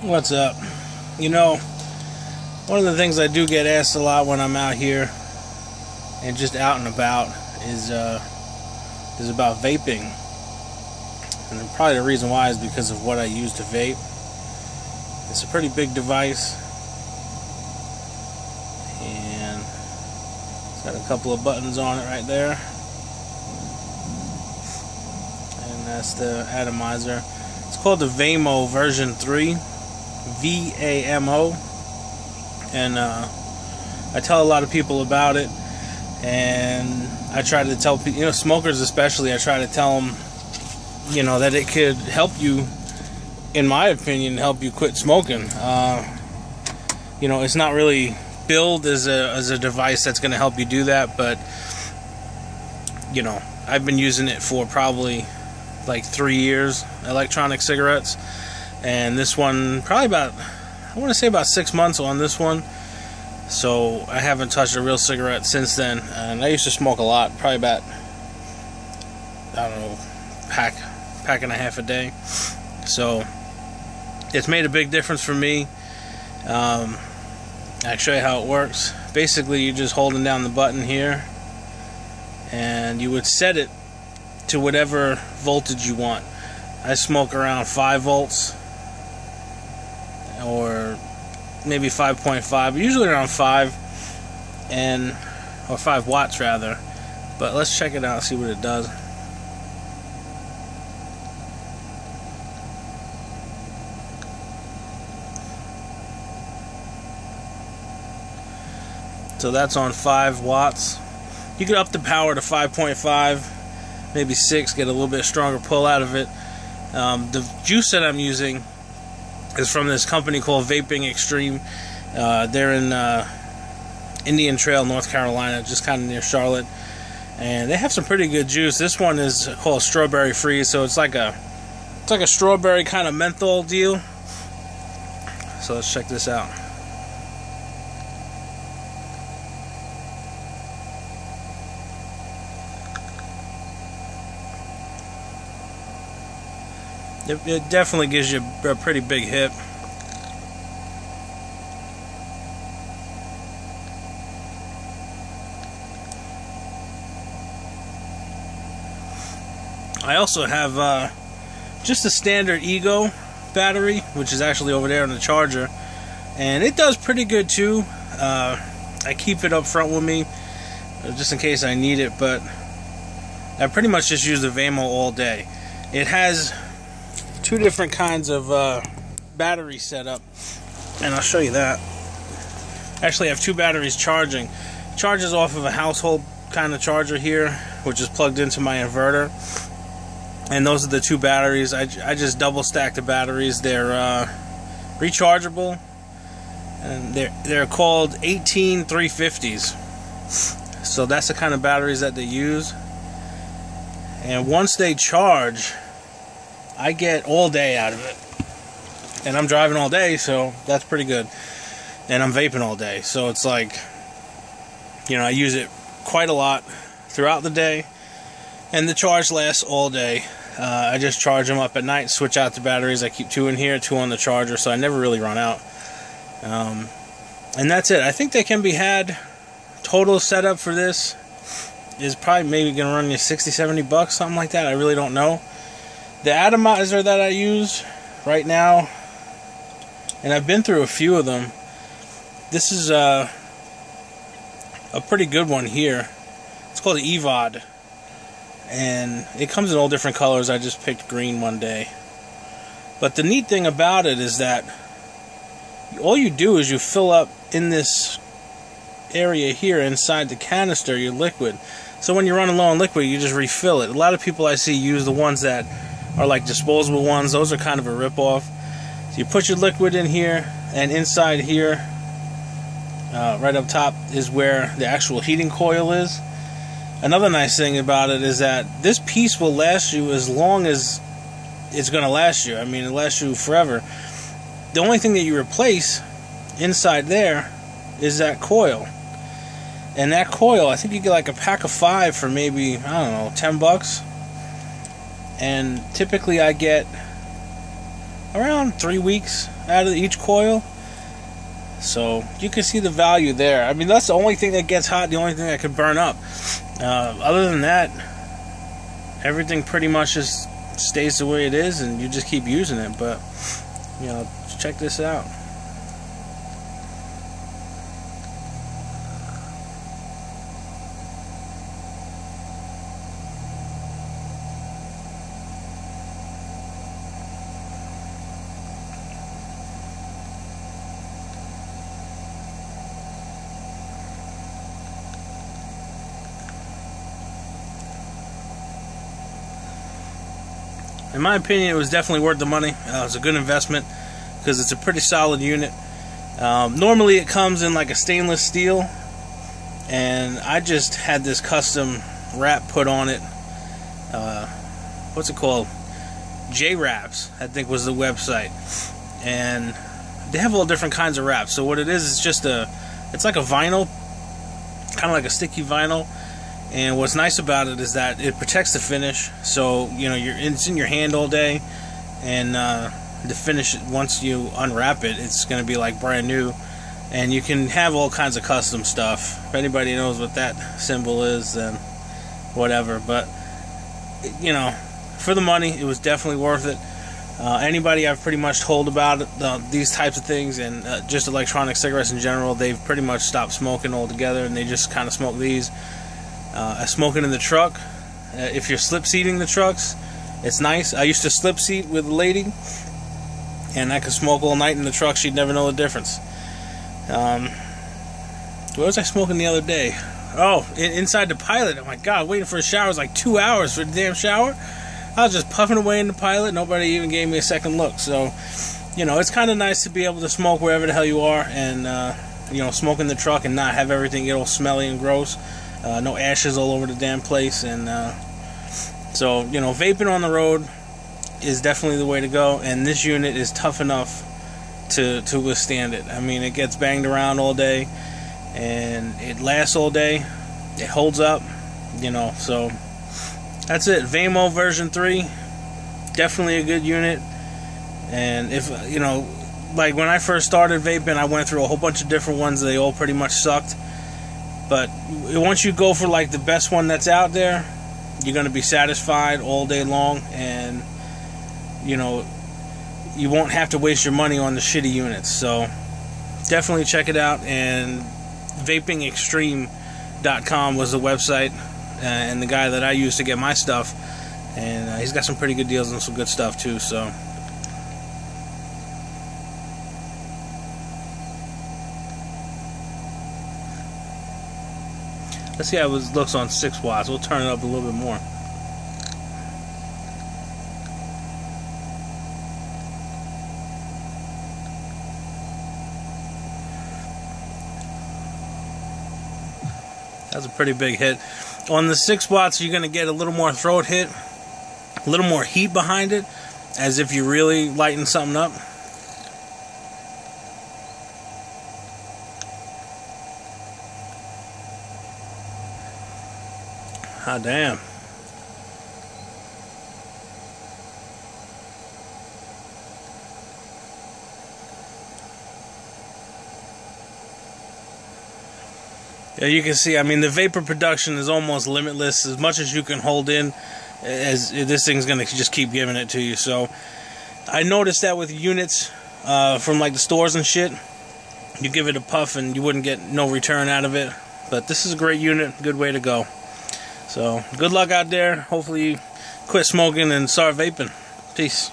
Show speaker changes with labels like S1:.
S1: What's up? You know, one of the things I do get asked a lot when I'm out here and just out and about is about vaping. And probably the reason why is because of what I use to vape. It's a pretty big device, and it's got a couple of buttons on it right there, and that's the atomizer. It's called the Vamo version 3, Vamo, and I tell a lot of people about it, and I try to tell people, smokers especially, I try to tell them, that it could help you, in my opinion, help you quit smoking. It's not really billed as a device that's going to help you do that, but I've been using it for probably like 3 years, electronic cigarettes, and this one probably about, I want to say about 6 months on this one. So I haven't touched a real cigarette since then, and I used to smoke a lot, probably about, I don't know, pack and a half a day. So it's made a big difference for me. I'll show you how it works. Basically, you're just holding down the button here, and you would set it to whatever voltage you want. I smoke around 5 volts or maybe 5.5, usually around 5 or 5 watts rather. But let's check it out, see what it does. So that's on 5 watts. You could up the power to 5.5, maybe 6, get a little bit stronger pull out of it. The juice that I'm using is from this company called Vaping Extreme. They're in Indian Trail, North Carolina, just kind of near Charlotte. And they have some pretty good juice. This one is called Strawberry Freeze, so it's like a strawberry kind of menthol deal. So let's check this out. It definitely gives you a pretty big hit. I also have just a standard Ego battery, which is actually over there on the charger, and it does pretty good too. I keep it up front with me just in case I need it, but I pretty much just use the Vamo all day. It has 2 different kinds of battery setup, and I'll show you that. Actually, I have 2 batteries charging. It charges off of a household kind of charger here, which is plugged into my inverter, and those are the 2 batteries. I just double stack the batteries. They're rechargeable, and they're called 18350s. So that's the kind of batteries that they use, and once they charge, I get all day out of it. And I'm driving all day, so that's pretty good. And I'm vaping all day, so it's like, I use it quite a lot throughout the day, and the charge lasts all day. I just charge them up at night, switch out the batteries. I keep 2 in here, 2 on the charger, so I never really run out. And that's it. I think they can be had. Total setup for this is probably maybe going to run you $60-70, something like that. I really don't know. The atomizer that I use right now, and I've been through a few of them, this is a pretty good one here. It's called the EVOD, and it comes in all different colors. I just picked green one day. But the neat thing about it is that all you do is you fill up in this area here inside the canister your liquid. So when you're running low on liquid, you just refill it. A lot of people I see use the ones that are like disposable ones. Those are kind of a rip-off. So you put your liquid in here, and inside here, right up top, is where the actual heating coil is. Another nice thing about it is that this piece will last you as long as it's going to last you. I mean, it lasts you forever. The only thing that you replace inside there is that coil. And that coil, I think you get like a pack of 5 for maybe, I don't know, $10. And typically I get around 3 weeks out of each coil. So you can see the value there. I mean, that's the only thing that gets hot, the only thing that could burn up. Other than that, everything pretty much just stays the way it is, and you just keep using it. But, you know, check this out. In my opinion, it was definitely worth the money. It was a good investment because it's a pretty solid unit. Normally it comes in like a stainless steel, and I just had this custom wrap put on it. What's it called? J-Wraps, I think was the website. And they have all different kinds of wraps. So what it is just it's like a vinyl, kind of like a sticky vinyl. And what's nice about it is that it protects the finish, so you know it's in your hand all day, and the finish, once you unwrap it, it's going to be like brand new. And you can have all kinds of custom stuff. If anybody knows what that symbol is, then whatever. But you know, for the money, it was definitely worth it. Anybody I've pretty much told about these types of things, and just electronic cigarettes in general, they've pretty much stopped smoking altogether, and they just kind of smoke these. Smoking in the truck, if you're slip seating the trucks, it's nice. I used to slip seat with a lady, and I could smoke all night in the truck. She'd never know the difference. Where was I smoking the other day? Oh, inside the Pilot. Oh my God, waiting for a shower was like 2 hours for the damn shower. I was just puffing away in the Pilot. Nobody even gave me a second look. So, you know, it's kind of nice to be able to smoke wherever the hell you are, and you know, smoke in the truck and not have everything get all smelly and gross. No ashes all over the damn place. And so, you know, vaping on the road is definitely the way to go, and this unit is tough enough to withstand it. I mean, it gets banged around all day, and it lasts all day. It holds up, you know. So that's it. Vamo version 3, definitely a good unit. And if, you know, like when I first started vaping, I went through a whole bunch of different ones. They all pretty much sucked. But once you go for like the best one that's out there, you're going to be satisfied all day long, and you know, you won't have to waste your money on the shitty units. So definitely check it out. And vapingextreme.com was the website, and the guy that I use to get my stuff, and he's got some pretty good deals and some good stuff too. So let's see how it looks on 6 watts. We'll turn it up a little bit more. That's a pretty big hit. On the 6 watts, you're going to get a little more throat hit, a little more heat behind it, as if you're really lighting something up. Ah, damn. Yeah, you can see, I mean, the vapor production is almost limitless. As much as you can hold in, as this thing's going to just keep giving it to you. So I noticed that with units from like the stores and shit, you give it a puff and you wouldn't get no return out of it. But this is a great unit, good way to go. So good luck out there. Hopefully you quit smoking and start vaping. Peace.